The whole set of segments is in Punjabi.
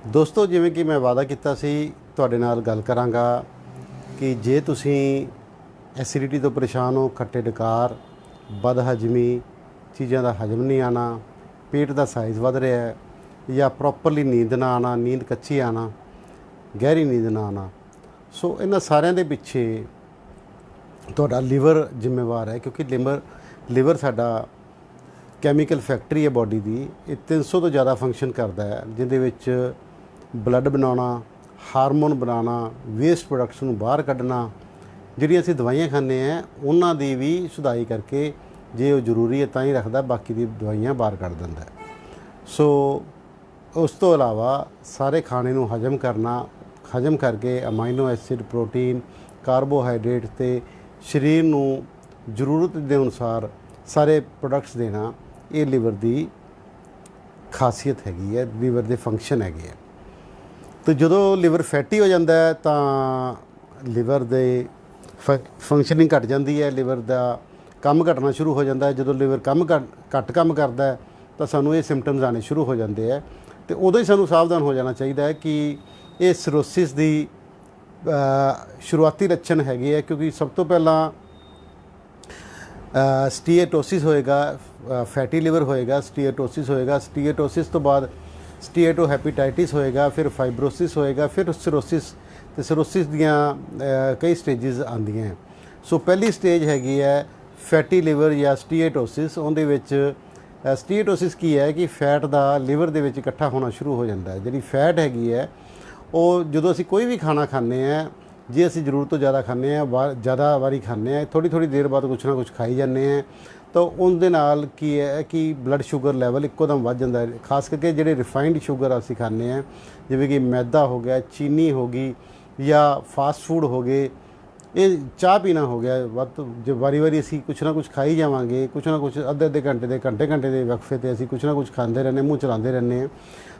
ਦੋਸਤੋ, ਜਿਵੇਂ ਕਿ ਮੈਂ ਵਾਅਦਾ ਕੀਤਾ ਸੀ ਤੁਹਾਡੇ ਨਾਲ ਗੱਲ ਕਰਾਂਗਾ ਕਿ ਜੇ ਤੁਸੀਂ ਐਸਿਡਿਟੀ ਤੋਂ ਪਰੇਸ਼ਾਨ ਹੋ, ਖੱਟੇ ਡਕਾਰ, ਬਦਹਜ਼ਮੀ, ਚੀਜ਼ਾਂ ਦਾ ਹਜ਼ਮ ਨਹੀਂ ਆਉਣਾ, ਪੇਟ ਦਾ ਸਾਈਜ਼ ਵੱਧ ਰਿਹਾ ਹੈ ਜਾਂ ਪ੍ਰੋਪਰਲੀ ਨੀਂਦ ਨਾ ਆਉਣਾ, ਨੀਂਦ ਕੱਚੀ ਆਉਣਾ, ਗਹਿਰੀ ਨੀਂਦ ਨਾ ਆਉਣਾ, ਸੋ ਇਹਨਾਂ ਸਾਰਿਆਂ ਦੇ ਪਿੱਛੇ ਤੁਹਾਡਾ ਲਿਵਰ ਜ਼ਿੰਮੇਵਾਰ ਹੈ। ਕਿਉਂਕਿ ਲਿਵਰ ਸਾਡਾ ਕੈਮੀਕਲ ਫੈਕਟਰੀ ਹੈ ਬਾਡੀ ਦੀ। ਇਹ 300 ਤੋਂ ਜ਼ਿਆਦਾ ਫੰਕਸ਼ਨ ਕਰਦਾ ਹੈ, ਜਿਹਦੇ ਵਿੱਚ ਬਲੱਡ ਬਣਾਉਣਾ, ਹਾਰਮੋਨ ਬਣਾਉਣਾ, ਵੇਸਟ ਪ੍ਰੋਡਕਟਸ ਨੂੰ ਬਾਹਰ ਕੱਢਣਾ, ਜਿਹੜੀਆਂ ਅਸੀਂ ਦਵਾਈਆਂ ਖਾਂਦੇ ਹਾਂ ਉਹਨਾਂ ਦੀ ਵੀ ਸੁਧਾਈ ਕਰਕੇ ਜੇ ਉਹ ਜ਼ਰੂਰੀ ਹੈ ਤਾਂ ਹੀ ਰੱਖਦਾ, ਬਾਕੀ ਦੀ ਦਵਾਈਆਂ ਬਾਹਰ ਕੱਢ ਦਿੰਦਾ। ਸੋ ਉਸ ਤੋਂ ਇਲਾਵਾ ਸਾਰੇ ਖਾਣੇ ਨੂੰ ਹਜ਼ਮ ਕਰਕੇ ਅਮਾਈਨੋ ਐਸਿਡ, ਪ੍ਰੋਟੀਨ, ਕਾਰਬੋਹਾਈਡਰੇਟ ਅਤੇ ਸਰੀਰ ਨੂੰ ਜ਼ਰੂਰਤ ਦੇ ਅਨੁਸਾਰ ਸਾਰੇ ਪ੍ਰੋਡਕਟਸ ਦੇਣਾ, ਇਹ ਲਿਵਰ ਦੀ ਖਾਸੀਅਤ ਹੈਗੀ ਹੈ, ਲਿਵਰ ਦੇ ਫੰਕਸ਼ਨ ਹੈਗੇ ਹੈ। ਅਤੇ ਜਦੋਂ ਲਿਵਰ ਫੈਟੀ ਹੋ ਜਾਂਦਾ ਹੈ ਤਾਂ ਲਿਵਰ ਦੇ ਫੰਕਸ਼ਨਿੰਗ ਘੱਟ ਜਾਂਦੀ ਹੈ, ਲਿਵਰ ਦਾ ਕੰਮ ਘਟਣਾ ਸ਼ੁਰੂ ਹੋ ਜਾਂਦਾ ਹੈ। ਜਦੋਂ ਲਿਵਰ ਘੱਟ ਕੰਮ ਕਰਦਾ ਹੈ ਤਾਂ ਸਾਨੂੰ ਇਹ ਸਿੰਪਟਮਸ ਆਉਣੇ ਸ਼ੁਰੂ ਹੋ ਜਾਂਦੇ ਹੈ, ਅਤੇ ਉਦੋਂ ਹੀ ਸਾਨੂੰ ਸਾਵਧਾਨ ਹੋ ਜਾਣਾ ਚਾਹੀਦਾ ਹੈ ਕਿ ਇਹ ਸਿਰੋਸਿਸ ਦੀ ਸ਼ੁਰੂਆਤੀ ਲੱਛਣ ਹੈਗੇ ਹੈ। ਕਿਉਂਕਿ ਸਭ ਤੋਂ ਪਹਿਲਾਂ ਸਟੀਏਟੋਸਿਸ ਹੋਏਗਾ, ਫੈਟੀ ਲਿਵਰ ਹੋਏਗਾ, ਸਟੀਏਟੋਸਿਸ ਤੋਂ ਬਾਅਦ ਸਟੀਏਟੋਹੈਪੇਟਾਈਟਿਸ ਹੋਏਗਾ, ਫਿਰ ਫਾਈਬਰੋਸਿਸ ਹੋਏਗਾ, ਫਿਰ ਸਿਰੋਸਿਸ। ਅਤੇ ਸਿਰੋਸਿਸ ਦੀਆਂ ਕਈ ਸਟੇਜਿਸ ਆਉਂਦੀਆਂ ਹੈ। ਸੋ ਪਹਿਲੀ ਸਟੇਜ ਹੈਗੀ ਹੈ ਫੈਟੀ ਲਿਵਰ ਜਾਂ ਸਟੀਏਟੋਸਿਸ। ਉਹਦੇ ਵਿੱਚ ਸਟੀਏਟੋਸਿਸ ਕੀ ਹੈ ਕਿ ਫੈਟ ਦਾ ਲਿਵਰ ਦੇ ਵਿੱਚ ਇਕੱਠਾ ਹੋਣਾ ਸ਼ੁਰੂ ਹੋ ਜਾਂਦਾ ਹੈ। ਜਿਹੜੀ ਫੈਟ ਹੈਗੀ ਹੈ ਉਹ ਜਦੋਂ ਅਸੀਂ ਕੋਈ ਵੀ ਖਾਣਾ ਖਾਂਦੇ ਹਾਂ, ਜੇ ਅਸੀਂ ਜ਼ਰੂਰਤ ਤੋਂ ਜ਼ਿਆਦਾ ਖਾਂਦੇ ਹਾਂ, ਜ਼ਿਆਦਾ ਵਾਰੀ ਖਾਂਦੇ ਹਾਂ, ਥੋੜ੍ਹੀ ਦੇਰ ਬਾਅਦ ਕੁਛ ਨਾ ਕੁਛ ਖਾਈ ਜਾਂਦੇ ਹਾਂ, ਤਾਂ ਉਹਦੇ ਨਾਲ ਕੀ ਹੈ ਕਿ ਬਲੱਡ ਸ਼ੂਗਰ ਲੈਵਲ ਇੱਕੋ ਦਮ ਵੱਧ ਜਾਂਦਾ ਹੈ। ਖਾਸ ਕਰਕੇ ਜਿਹੜੇ ਰਿਫਾਈਨਡ ਸ਼ੂਗਰ ਅਸੀਂ ਖਾਂਦੇ ਹਾਂ, ਜਿਵੇਂ ਕਿ ਮੈਦਾ ਹੋ ਗਿਆ, ਚੀਨੀ ਹੋ ਗਈ, ਜਾਂ ਫਾਸਟ ਫੂਡ ਹੋ ਗਏ, ਇਹ ਚਾਹ ਪੀਣਾ ਹੋ ਗਿਆ, ਜੇ ਵਾਰੀ ਅਸੀਂ ਕੁਛ ਨਾ ਕੁਛ ਖਾਈ ਜਾਵਾਂਗੇ, ਕੁਛ ਨਾ ਕੁਛ ਅੱਧੇ ਘੰਟੇ ਦੇ ਵਕਫੇ 'ਤੇ ਅਸੀਂ ਕੁਛ ਨਾ ਕੁਛ ਖਾਂਦੇ ਰਹਿੰਦੇ, ਮੂੰਹ ਚਲਾਉਂਦੇ ਰਹਿੰਦੇ ਹਾਂ।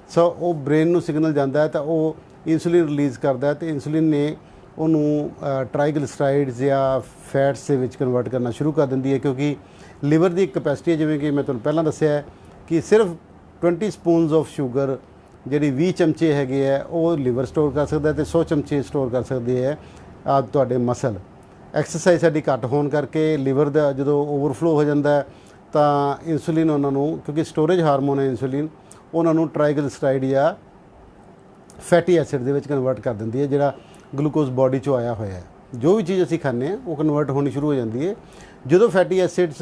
ਸੋ ਉਹ ਬ੍ਰੇਨ ਨੂੰ ਸਿਗਨਲ ਜਾਂਦਾ ਹੈ ਤਾਂ ਉਹ ਇਨਸੂਲਿਨ ਰਿਲੀਜ਼ ਕਰਦਾ ਹੈ, ਅਤੇ ਇਨਸੂਲਿਨ ਨੇ ਉਹਨੂੰ ਟ੍ਰਾਈਗਲਿਸਰਾਈਡਸ ਜਾਂ ਫੈਟਸ ਦੇ ਵਿੱਚ ਕਨਵਰਟ ਕਰਨਾ ਸ਼ੁਰੂ ਕਰ ਦਿੰਦੀ ਹੈ। ਕਿਉਂਕਿ ਲਿਵਰ ਦੀ ਇੱਕ ਕੈਪੈਸਿਟੀ ਹੈ, ਜਿਵੇਂ ਕਿ ਮੈਂ ਤੁਹਾਨੂੰ ਪਹਿਲਾਂ ਦੱਸਿਆ ਹੈ ਕਿ ਸਿਰਫ 20 ਸਪੂਨਸ ਆਫ ਸ਼ੂਗਰ, ਜਿਹੜੀ 20 ਚਮਚੇ ਹੈਗੇ ਹੈ ਉਹ ਲਿਵਰ ਸਟੋਰ ਕਰ ਸਕਦਾ, ਅਤੇ 100 ਚਮਚੇ ਸਟੋਰ ਕਰ ਸਕਦੇ ਹੈ ਤੁਹਾਡੇ ਮਸਲ। ਐਕਸਰਸਾਈਜ਼ ਸਾਡੀ ਘੱਟ ਹੋਣ ਕਰਕੇ ਲਿਵਰ ਦਾ ਜਦੋਂ ਓਵਰਫਲੋ ਹੋ ਜਾਂਦਾ ਤਾਂ ਇਨਸੂਲਿਨ ਉਹਨਾਂ ਨੂੰ, ਕਿਉਂਕਿ ਸਟੋਰੇਜ ਹਾਰਮੋਨ ਹੈ ਇਨਸੂਲਿਨ, ਉਹਨਾਂ ਨੂੰ ਟ੍ਰਾਈਗਲਿਸਰਾਈਡ ਜਾਂ ਫੈਟੀ ਐਸਿਡ ਦੇ ਵਿੱਚ ਕਨਵਰਟ ਕਰ ਦਿੰਦੀ ਹੈ, ਜਿਹੜਾ ਗਲੂਕੋਜ਼ ਬਾਡੀ 'ਚੋਂ ਆਇਆ ਹੋਇਆ ਹੈ। ਜੋ ਵੀ ਚੀਜ਼ ਅਸੀਂ ਖਾਂਦੇ ਹਾਂ ਉਹ ਕਨਵਰਟ ਹੋਣੀ ਸ਼ੁਰੂ ਹੋ ਜਾਂਦੀ ਹੈ। ਜਦੋਂ ਫੈਟੀ ਐਸਿਡਸ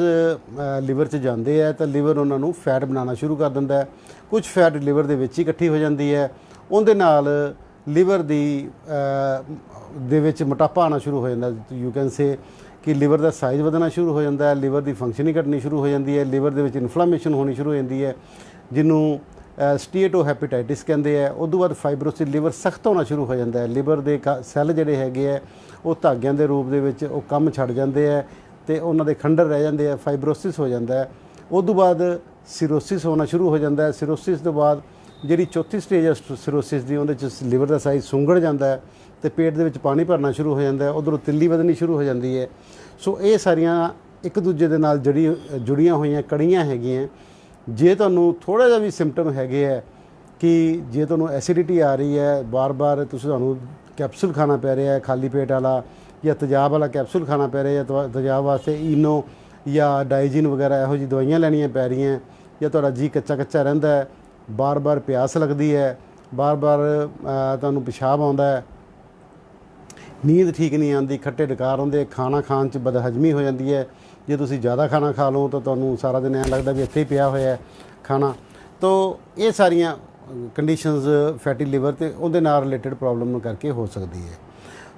ਲਿਵਰ 'ਚ ਜਾਂਦੇ ਹੈ ਤਾਂ ਲਿਵਰ ਉਹਨਾਂ ਨੂੰ ਫੈਟ ਬਣਾਉਣਾ ਸ਼ੁਰੂ ਕਰ ਦਿੰਦਾ ਹੈ। ਕੁਝ ਫੈਟ ਲਿਵਰ ਦੇ ਵਿੱਚ ਹੀ ਇਕੱਠੀ ਹੋ ਜਾਂਦੀ ਹੈ, ਉਹਦੇ ਨਾਲ ਲਿਵਰ ਦੇ ਵਿੱਚ ਮੋਟਾਪਾ ਆਉਣਾ ਸ਼ੁਰੂ ਹੋ ਜਾਂਦਾ। ਯੂ ਕੈਨ ਸੇ ਕਿ ਲਿਵਰ ਦਾ ਸਾਈਜ਼ ਵਧਣਾ ਸ਼ੁਰੂ ਹੋ ਜਾਂਦਾ ਹੈ, ਲਿਵਰ ਦੀ ਫੰਕਸ਼ਨਿੰਗ ਘਟਣੀ ਸ਼ੁਰੂ ਹੋ ਜਾਂਦੀ ਹੈ, ਲਿਵਰ ਦੇ ਵਿੱਚ ਇਨਫਲਾਮੇਸ਼ਨ ਹੋਣੀ ਸ਼ੁਰੂ ਹੋ ਜਾਂਦੀ ਹੈ, ਜਿਹਨੂੰ ਸਟੀਏਟੋਹੈਪੇਟਾਈਟਿਸ ਕਹਿੰਦੇ ਹੈ। ਉਦੋਂ ਬਾਅਦ ਫਾਈਬਰੋਸਿਸ, ਲਿਵਰ ਸਖਤ ਹੋਣਾ ਸ਼ੁਰੂ ਹੋ ਜਾਂਦਾ ਹੈ। ਲਿਵਰ ਦੇ ਸੈੱਲ ਜਿਹੜੇ ਹੈਗੇ ਹੈ ਉਹ ਧਾਗਿਆਂ ਦੇ ਰੂਪ ਦੇ ਵਿੱਚ ਉਹ ਕੰਮ ਛੱਡ ਜਾਂਦੇ ਹੈ ਅਤੇ ਉਹਨਾਂ ਦੇ ਖੰਡਰ ਰਹਿ ਜਾਂਦੇ ਹੈ, ਫਾਈਬਰੋਸਿਸ ਹੋ ਜਾਂਦਾ ਹੈ। ਉਦੋਂ ਬਾਅਦ ਸਿਰੋਸਿਸ ਹੋਣਾ ਸ਼ੁਰੂ ਹੋ ਜਾਂਦਾ ਹੈ। ਸਿਰੋਸਿਸ ਤੋਂ ਬਾਅਦ ਜਿਹੜੀ ਚੌਥੀ ਸਟੇਜ ਹੈ ਸਿਰੋਸਿਸ ਦੀ, ਉਹਦੇ 'ਚ ਲਿਵਰ ਦਾ ਸਾਈਜ਼ ਸੁੰਗੜ ਜਾਂਦਾ ਹੈ ਅਤੇ ਪੇਟ ਦੇ ਵਿੱਚ ਪਾਣੀ ਭਰਨਾ ਸ਼ੁਰੂ ਹੋ ਜਾਂਦਾ ਹੈ, ਉੱਧਰੋਂ ਤਿੱਲੀ ਵਧਣੀ ਸ਼ੁਰੂ ਹੋ ਜਾਂਦੀ ਹੈ। ਸੋ ਇਹ ਸਾਰੀਆਂ ਇੱਕ ਦੂਜੇ ਦੇ ਨਾਲ ਜੁੜੀਆਂ ਹੋਈਆਂ ਕੜੀਆਂ ਹੈਗੀਆਂ। ਜੇ ਤੁਹਾਨੂੰ ਥੋੜ੍ਹਾ ਜਿਹਾ ਵੀ ਸਿੰਪਟਮ ਹੈਗੇ ਹੈ ਕਿ ਜੇ ਤੁਹਾਨੂੰ ਐਸਿਡਿਟੀ ਆ ਰਹੀ ਹੈ, ਬਾਰ-ਬਾਰ ਤੁਹਾਨੂੰ ਕੈਪਸੂਲ ਖਾਣਾ ਪੈ ਰਿਹਾ ਹੈ ਖਾਲੀ ਪੇਟ ਵਾਲਾ, ਜਾਂ ਤੇਜ਼ਾਬ ਵਾਲਾ ਕੈਪਸੂਲ ਖਾਣਾ ਪੈ ਰਿਹਾ, ਜਾਂ ਤੇਜ਼ਾਬ ਵਾਸਤੇ ਈਨੋ ਜਾਂ ਡਾਈਜੀਨ ਵਗੈਰਾ ਇਹੋ ਜਿਹੀ ਦਵਾਈਆਂ ਲੈਣੀਆਂ ਪੈ ਰਹੀਆਂ, ਜਾਂ ਤੁਹਾਡਾ ਜੀ ਕੱਚਾ ਰਹਿੰਦਾ ਹੈ, ਬਾਰ-ਬਾਰ ਪਿਆਸ ਲੱਗਦੀ ਹੈ, ਬਾਰ-ਬਾਰ ਤੁਹਾਨੂੰ ਪਿਸ਼ਾਬ ਆਉਂਦਾ ਹੈ, ਨੀਂਦ ਠੀਕ ਨਹੀਂ ਆਉਂਦੀ, ਖੱਟੇ ਡਕਾਰ ਹੁੰਦੇ, ਖਾਣਾ ਖਾਣ 'ਚ ਬਦਹਜ਼ਮੀ ਹੋ ਜਾਂਦੀ ਹੈ। ਜੇ ਤੁਸੀਂ ਜ਼ਿਆਦਾ ਖਾਣਾ ਖਾ ਲਓ ਤਾਂ ਤੁਹਾਨੂੰ ਸਾਰਾ ਦਿਨ ਐਂ ਲੱਗਦਾ ਵੀ ਇੱਥੇ ਹੀ ਪਿਆ ਹੋਇਆ ਖਾਣਾ। ਤਾਂ ਇਹ ਸਾਰੀਆਂ ਕੰਡੀਸ਼ਨਸ ਫੈਟੀ ਲਿਵਰ ਅਤੇ ਉਹਦੇ ਨਾਲ ਰਿਲੇਟਡ ਪ੍ਰੋਬਲਮ ਨੂੰ ਕਰਕੇ ਹੋ ਸਕਦੀ ਹੈ।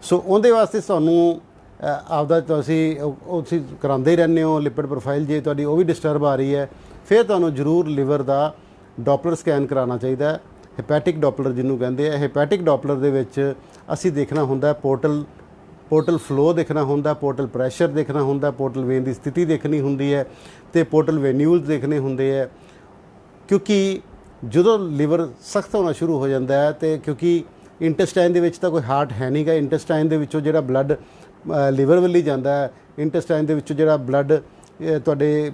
ਸੋ ਉਹਦੇ ਵਾਸਤੇ ਤੁਹਾਨੂੰ ਆਪਦਾ ਤੁਸੀਂ ਕਰਾਉਂਦੇ ਹੀ ਰਹਿੰਦੇ ਹੋ ਲਿਪਿਡ ਪ੍ਰੋਫਾਈਲ। ਜੇ ਤੁਹਾਡੀ ਉਹ ਵੀ ਡਿਸਟਰਬ ਆ ਰਹੀ ਹੈ ਫਿਰ ਤੁਹਾਨੂੰ ਜ਼ਰੂਰ ਲਿਵਰ ਦਾ ਡੋਪਲਰ ਸਕੈਨ ਕਰਾਉਣਾ ਚਾਹੀਦਾ, ਹੈਪੈਟਿਕ ਡੋਪਲਰ ਜਿਹਨੂੰ ਕਹਿੰਦੇ ਆ। ਹੈਪੈਟਿਕ ਡੋਪਲਰ ਦੇ ਵਿੱਚ ਅਸੀਂ ਦੇਖਣਾ ਹੁੰਦਾ ਪੋਰਟਲ ਫਲੋ ਦੇਖਣਾ ਹੁੰਦਾ, ਪੋਰਟਲ ਪ੍ਰੈਸ਼ਰ ਦੇਖਣਾ ਹੁੰਦਾ, ਪੋਰਟਲ ਵੇਨ ਦੀ ਸਥਿਤੀ ਦੇਖਣੀ ਹੁੰਦੀ ਹੈ, ਅਤੇ ਪੋਰਟਲ ਵੈਨਿਊਲਸ ਦੇਖਣੇ ਹੁੰਦੇ ਹੈ। ਕਿਉਂਕਿ ਜਦੋਂ ਲਿਵਰ ਸਖਤ ਹੋਣਾ ਸ਼ੁਰੂ ਹੋ ਜਾਂਦਾ ਹੈ, ਅਤੇ ਕਿਉਂਕਿ ਇੰਟੈਸਟਾਈਨ ਦੇ ਵਿੱਚ ਤਾਂ ਕੋਈ ਹਾਰਟ ਹੈ ਨਹੀਂ ਗਾ, ਇੰਟੈਸਟਾਈਨ ਦੇ ਵਿੱਚੋਂ ਜਿਹੜਾ ਬਲੱਡ ਲਿਵਰ ਵੱਲ ਹੀ ਜਾਂਦਾ ਹੈ, ਇੰਟੈਸਟਾਈਨ ਦੇ ਵਿੱਚੋਂ ਜਿਹੜਾ ਬਲੱਡ ਤੁਹਾਡੇ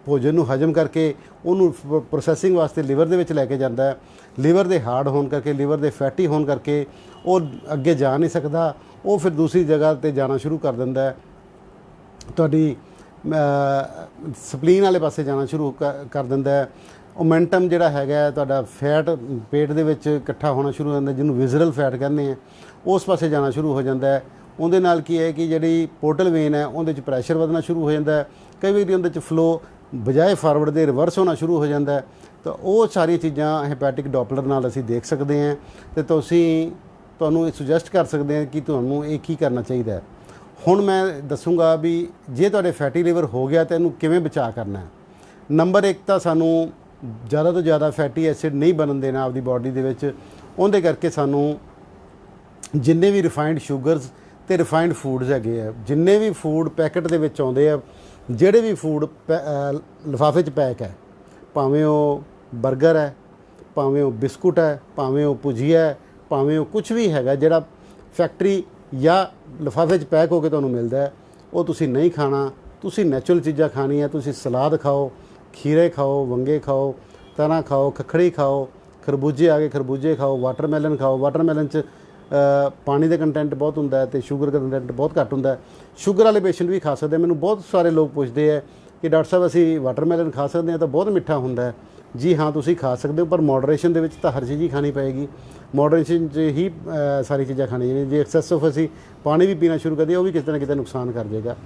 ਭੋਜਨ ਨੂੰ ਹਜਮ ਕਰਕੇ ਉਹਨੂੰ ਪ੍ਰੋਸੈਸਿੰਗ ਵਾਸਤੇ ਲਿਵਰ ਦੇ ਵਿੱਚ ਲੈ ਕੇ ਜਾਂਦਾ ਹੈ। ਲਿਵਰ ਦੇ ਹਾਰਡ ਹੋਣ ਕਰਕੇ, ਲਿਵਰ ਦੇ ਫੈਟੀ ਹੋਣ ਕਰਕੇ ਉਹ ਅੱਗੇ ਜਾ ਨਹੀਂ ਸਕਦਾ, ਉਹ ਫਿਰ ਦੂਸਰੀ ਜਗ੍ਹਾ ਤੇ ਜਾਣਾ ਸ਼ੁਰੂ ਕਰ ਦਿੰਦਾ ਹੈ, ਤੁਹਾਡੀ ਸਪਲੀਨ ਵਾਲੇ ਪਾਸੇ ਜਾਣਾ ਸ਼ੁਰੂ ਕਰ ਦਿੰਦਾ ਹੈ। ਮੋਮੈਂਟਮ ਜਿਹੜਾ ਹੈਗਾ ਤੁਹਾਡਾ ਫੈਟ ਪੇਟ ਦੇ ਵਿੱਚ ਇਕੱਠਾ ਹੋਣਾ ਸ਼ੁਰੂ ਹੋ ਜਾਂਦਾ, ਜਿਹਨੂੰ ਵਿਜ਼ਰਲ ਫੈਟ ਕਹਿੰਦੇ ਆ, ਉਸ ਪਾਸੇ ਜਾਣਾ ਸ਼ੁਰੂ ਹੋ ਜਾਂਦਾ ਹੈ। ਉਹਦੇ ਨਾਲ ਕੀ ਹੈ ਕਿ ਜਿਹੜੀ ਪੋਰਟਲ ਵੇਨ ਹੈ ਉਹਦੇ 'ਚ ਪ੍ਰੈਸ਼ਰ ਵਧਣਾ ਸ਼ੁਰੂ ਹੋ ਜਾਂਦਾ ਹੈ। ਕਈ ਵਾਰੀ ਉਹਦੇ 'ਚ ਫਲੋ ਬਜਾਏ ਫਾਰਵਰਡ ਦੇ ਰਿਵਰਸ ਹੋਣਾ ਸ਼ੁਰੂ ਹੋ ਜਾਂਦਾ ਹੈ। ਤਾਂ ਉਹ ਸਾਰੀਆਂ ਚੀਜ਼ਾਂ ਹੈਪੈਟਿਕ ਡੋਪਲਰ ਨਾਲ ਅਸੀਂ ਦੇਖ ਸਕਦੇ ਹਾਂ ਅਤੇ ਤੁਹਾਨੂੰ ਸੁਜੈਸਟ ਕਰ ਸਕਦੇ ਹਾਂ ਕਿ ਤੁਹਾਨੂੰ ਇਹ ਕੀ ਕਰਨਾ ਚਾਹੀਦਾ ਹੈ। ਹੁਣ ਮੈਂ ਦੱਸੂਗਾ ਵੀ ਜੇ ਤੁਹਾਡੇ ਫੈਟੀ ਲਿਵਰ ਹੋ ਗਿਆ ਤਾਂ ਇਹਨੂੰ ਕਿਵੇਂ ਬਚਾ ਕਰਨਾ ਹੈ। ਨੰਬਰ 1 ਤਾਂ ਸਾਨੂੰ ਜ਼ਿਆਦਾ ਤੋਂ ਜ਼ਿਆਦਾ ਫੈਟੀ ਐਸਿਡ ਨਹੀਂ ਬਣਨ ਦੇਣਾ ਆਪਦੀ ਬਾਡੀ ਦੇ ਵਿੱਚ। ਉਹਦੇ ਕਰਕੇ ਸਾਨੂੰ ਜਿੰਨੇ ਵੀ ਰਿਫਾਈਨਡ ਸ਼ੂਗਰਸ ਅਤੇ ਰਿਫਾਈਨਡ ਫੂਡਸ ਹੈਗੇ ਆ, ਜਿੰਨੇ ਵੀ ਫੂਡ ਪੈਕਟ ਦੇ ਵਿੱਚ ਆਉਂਦੇ ਆ, ਜਿਹੜੇ ਵੀ ਫੂਡ ਲਿਫਾਫੇ 'ਚ ਪੈਕ ਹੈ, ਭਾਵੇਂ ਉਹ ਬਰਗਰ ਹੈ, ਭਾਵੇਂ ਉਹ ਬਿਸਕੁਟ ਹੈ, ਭਾਵੇਂ ਉਹ ਭੁਜੀਆ ਹੈ, ਭਾਵੇਂ ਉਹ ਕੁਝ ਵੀ ਹੈਗਾ ਜਿਹੜਾ ਫੈਕਟਰੀ ਜਾਂ ਲਿਫਾਫੇ 'ਚ ਪੈਕ ਹੋ ਕੇ ਤੁਹਾਨੂੰ ਮਿਲਦਾ ਹੈ, ਉਹ ਤੁਸੀਂ ਨਹੀਂ ਖਾਣਾ। ਤੁਸੀਂ ਨੈਚੁਰਲ ਚੀਜ਼ਾਂ ਖਾਣੀਆਂ। ਤੁਸੀਂ ਸਲਾਦ ਖਾਓ, ਖੀਰੇ ਖਾਓ, ਵੰਗੇ ਖਾਓ, ਤਰਾਂ ਖਾਓ, ਖੱਖੜੀ ਖਾਓ, ਖਰਬੂਜੇ ਆ ਗਏ ਖਰਬੂਜੇ ਖਾਓ, ਵਾਟਰਮੈਲਨ ਖਾਓ। ਵਾਟਰਮੈਲਨ 'ਚ ਪਾਣੀ ਦਾ ਕੰਟੈਂਟ ਬਹੁਤ ਹੁੰਦਾ ਹੈ ਅਤੇ ਸ਼ੂਗਰ ਦਾ ਕੰਟੈਂਟ ਬਹੁਤ ਘੱਟ ਹੁੰਦਾ ਹੈ। ਸ਼ੂਗਰ ਵਾਲੇ ਪੇਸ਼ੈਂਟ ਵੀ ਖਾ ਸਕਦੇ। ਮੈਨੂੰ ਬਹੁਤ ਸਾਰੇ ਲੋਕ ਪੁੱਛਦੇ ਹੈ ਕਿ ਡਾਕਟਰ ਸਾਹਿਬ ਅਸੀਂ ਵਾਟਰਮੈਲਨ ਖਾ ਸਕਦੇ ਹਾਂ ਤਾਂ ਬਹੁਤ ਮਿੱਠਾ ਹੁੰਦਾ ਹੈ। ਜੀ ਹਾਂ, ਤੁਸੀਂ ਖਾ ਸਕਦੇ ਹੋ, ਪਰ ਮੋਡਰੇਸ਼ਨ ਦੇ ਵਿੱਚ ਤਾਂ ਹਰ ਚੀਜ਼ ਹੀ ਖਾਣੀ ਪਏਗੀ। ਮੋਡਰੇਸ਼ਨ 'ਚ ਹੀ ਸਾਰੀ ਚੀਜ਼ਾਂ ਖਾਣੀਆਂ ਚਾਹੀਦੀਆਂ। ਜੇ ਐਕਸੈਸ ਆਫ ਅਸੀਂ ਪਾਣੀ ਵੀ ਪੀਣਾ ਸ਼ੁਰੂ ਕਰ ਦਈਏ ਉਹ ਵੀ ਕਿਤੇ ਨਾ ਕਿਤੇ ਨੁਕਸਾਨ ਕਰ ਜਾਏਗਾ।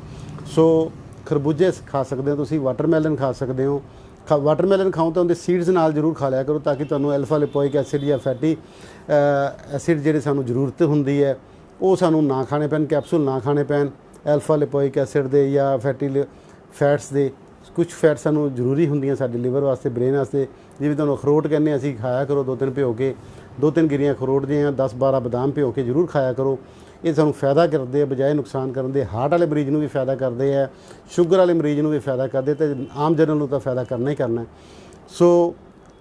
ਸੋ ਖਰਬੂਜੇ ਖਾ ਸਕਦੇ ਹੋ ਤੁਸੀਂ, ਵਾਟਰਮੈਲਨ ਖਾ ਸਕਦੇ ਹੋ। ਵਾਟਰਮੈਲਨ ਖਾਓ ਤਾਂ ਉਹਦੇ ਸੀਡਸ ਨਾਲ ਜ਼ਰੂਰ ਖਾ ਲਿਆ ਕਰੋ ਤਾਂ ਕਿ ਤੁਹਾਨੂੰ ਐਲਫਾ ਲਿਪੋਇਕ ਐਸਿਡ ਜਾਂ ਫੈਟੀ ਐਸਿਡ ਜਿਹੜੇ ਸਾਨੂੰ ਜ਼ਰੂਰਤ ਹੁੰਦੀ ਹੈ ਉਹ ਸਾਨੂੰ ਨਾ ਖਾਣੇ ਪੈਣ, ਕੈਪਸੂਲ ਨਾ ਖਾਣੇ ਪੈਣ ਐਲਫਾ ਲਿਪੋਇਕ ਐਸਿਡ ਦੇ ਜਾਂ ਫੈਟਸ ਦੇ। ਕੁਝ ਫੈਟ ਸਾਨੂੰ ਜ਼ਰੂਰੀ ਹੁੰਦੀਆਂ ਸਾਡੇ ਲਿਵਰ ਵਾਸਤੇ, ਬ੍ਰੇਨ ਵਾਸਤੇ। ਜਿਵੇਂ ਤੁਹਾਨੂੰ ਅਖਰੋਟ ਕਹਿੰਦੇ ਅਸੀਂ ਖਾਇਆ ਕਰੋ 2-3 ਭਿਓ ਕੇ, 2-3 ਗਿਰੀਆਂ ਅਖਰੋਟ ਦੀਆਂ, 10-12 ਬਦਾਮ ਭਿਓ ਕੇ ਜ਼ਰੂਰ ਖਾਇਆ ਕਰੋ। ਇਹ ਸਾਨੂੰ ਫਾਇਦਾ ਕਰਦੇ ਆ ਬਜਾਏ ਨੁਕਸਾਨ ਕਰਨ ਦੇ। ਹਾਰਟ ਵਾਲੇ ਮਰੀਜ਼ ਨੂੰ ਵੀ ਫਾਇਦਾ ਕਰਦੇ ਆ, ਸ਼ੂਗਰ ਵਾਲੇ ਮਰੀਜ਼ ਨੂੰ ਵੀ ਫਾਇਦਾ ਕਰਦੇ, ਅਤੇ ਆਮ ਜਨਰਲ ਨੂੰ ਤਾਂ ਫਾਇਦਾ ਕਰਨਾ ਹੀ ਕਰਨਾ। ਸੋ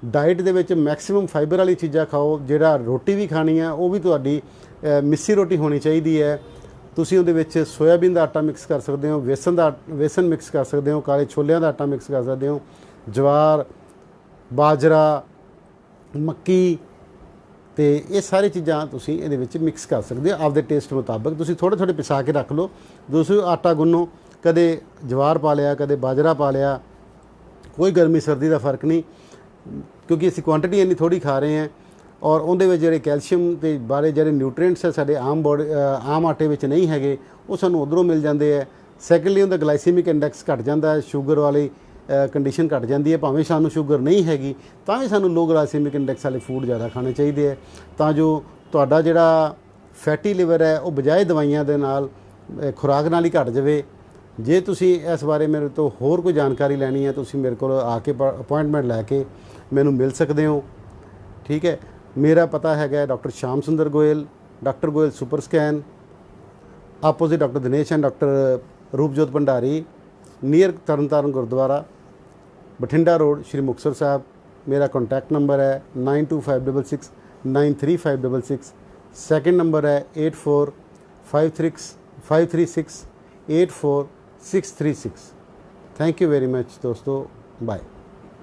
ਡਾਈਟ ਦੇ ਵਿੱਚ ਮੈਕਸਿਮਮ ਫਾਈਬਰ ਵਾਲੀ ਚੀਜ਼ਾਂ ਖਾਓ। ਜਿਹੜਾ ਰੋਟੀ ਵੀ ਖਾਣੀ ਹੈ ਉਹ ਵੀ ਤੁਹਾਡੀ ਮਿੱਸੀ ਰੋਟੀ ਹੋਣੀ ਚਾਹੀਦੀ ਹੈ। ਤੁਸੀਂ ਉਹਦੇ ਵਿੱਚ ਸੋਇਆਬੀਨ ਦਾ ਆਟਾ ਮਿਕਸ ਕਰ ਸਕਦੇ ਹੋ, ਵੇਸਨ ਮਿਕਸ ਕਰ ਸਕਦੇ ਹੋ, ਕਾਲੇ ਛੋਲਿਆਂ ਦਾ ਆਟਾ ਮਿਕਸ ਕਰ ਸਕਦੇ ਹੋ, ਜਵਾਰ, ਬਾਜਰਾ, ਮੱਕੀ, ਅਤੇ ਇਹ ਸਾਰੀ ਚੀਜ਼ਾਂ ਤੁਸੀਂ ਇਹਦੇ ਵਿੱਚ ਮਿਕਸ ਕਰ ਸਕਦੇ ਹੋ ਆਪਦੇ ਟੇਸਟ ਮੁਤਾਬਕ। ਤੁਸੀਂ ਥੋੜ੍ਹੇ ਪਿਸਾ ਕੇ ਰੱਖ ਲਓ। ਤੁਸੀਂ ਆਟਾ ਗੁੰਨੋ, ਕਦੇ ਜਵਾਰ ਪਾ ਲਿਆ, ਕਦੇ ਬਾਜਰਾ ਪਾ ਲਿਆ, ਕੋਈ ਗਰਮੀ ਸਰਦੀ ਦਾ ਫਰਕ ਨਹੀਂ, ਕਿਉਂਕਿ ਅਸੀਂ ਕੁਆਂਟਿਟੀ ਇੰਨੀ ਥੋੜ੍ਹੀ ਖਾ ਰਹੇ ਹਾਂ। ਔਰ ਉਹਦੇ ਵਿੱਚ ਜਿਹੜੇ ਕੈਲਸ਼ੀਅਮ ਦੇ ਬਾਰੇ ਜਿਹੜੇ ਨਿਊਟ੍ਰੀਐਂਟਸ ਹੈ ਸਾਡੇ ਆਮ ਆਟੇ ਵਿੱਚ ਨਹੀਂ ਹੈਗੇ, ਉਹ ਸਾਨੂੰ ਉੱਧਰੋਂ ਮਿਲ ਜਾਂਦੇ ਹੈ। ਸੈਕੰਡਲੀ ਉਹਦਾ ਗਲਾਈਸੀਮਿਕ ਇੰਡੈਕਸ ਘੱਟ ਜਾਂਦਾ ਹੈ, ਸ਼ੂਗਰ ਵਾਲੀ ਕੰਡੀਸ਼ਨ ਘੱਟ ਜਾਂਦੀ ਹੈ। ਭਾਵੇਂ ਸਾਨੂੰ ਸ਼ੂਗਰ ਨਹੀਂ ਹੈਗੀ ਤਾਂ ਵੀ ਸਾਨੂੰ ਲੋ ਗਲਾਈਸੀਮਿਕ ਇੰਡੈਕਸ ਵਾਲੇ ਫੂਡ ਜ਼ਿਆਦਾ ਖਾਣੇ ਚਾਹੀਦੇ ਹੈ, ਤਾਂ ਜੋ ਤੁਹਾਡਾ ਜਿਹੜਾ ਫੈਟੀ ਲਿਵਰ ਹੈ ਉਹ ਬਜਾਏ ਦਵਾਈਆਂ ਦੇ ਨਾਲ ਖੁਰਾਕ ਨਾਲ ਹੀ ਘਟ ਜਾਵੇ। ਜੇ ਤੁਸੀਂ ਇਸ ਬਾਰੇ ਮੇਰੇ ਤੋਂ ਹੋਰ ਕੋਈ ਜਾਣਕਾਰੀ ਲੈਣੀ ਹੈ ਤੁਸੀਂ ਮੇਰੇ ਕੋਲ ਆ ਕੇ ਅਪਾਇੰਟਮੈਂਟ ਲੈ ਕੇ ਮੈਨੂੰ ਮਿਲ ਸਕਦੇ ਹੋ। ਠੀਕ ਹੈ, ਮੇਰਾ ਪਤਾ ਹੈਗਾ doctor Sham Sundar Goyal, doctor Goyal super scan, opposite doctor Dinesh and doctor Roopjot Bhandari, near Tarn Taran Gurdwara, Bathinda road, Shri Muktsar Sahib. ਮੇਰਾ ਕੰਟੈਕਟ ਨੰਬਰ ਹੈ 9256693566। ਸੈਕਿੰਡ ਨੰਬਰ ਹੈ 8453684636। ਥੈਂਕ ਯੂ ਵੈਰੀ ਮਚ ਦੋਸਤੋ, ਬਾਏ।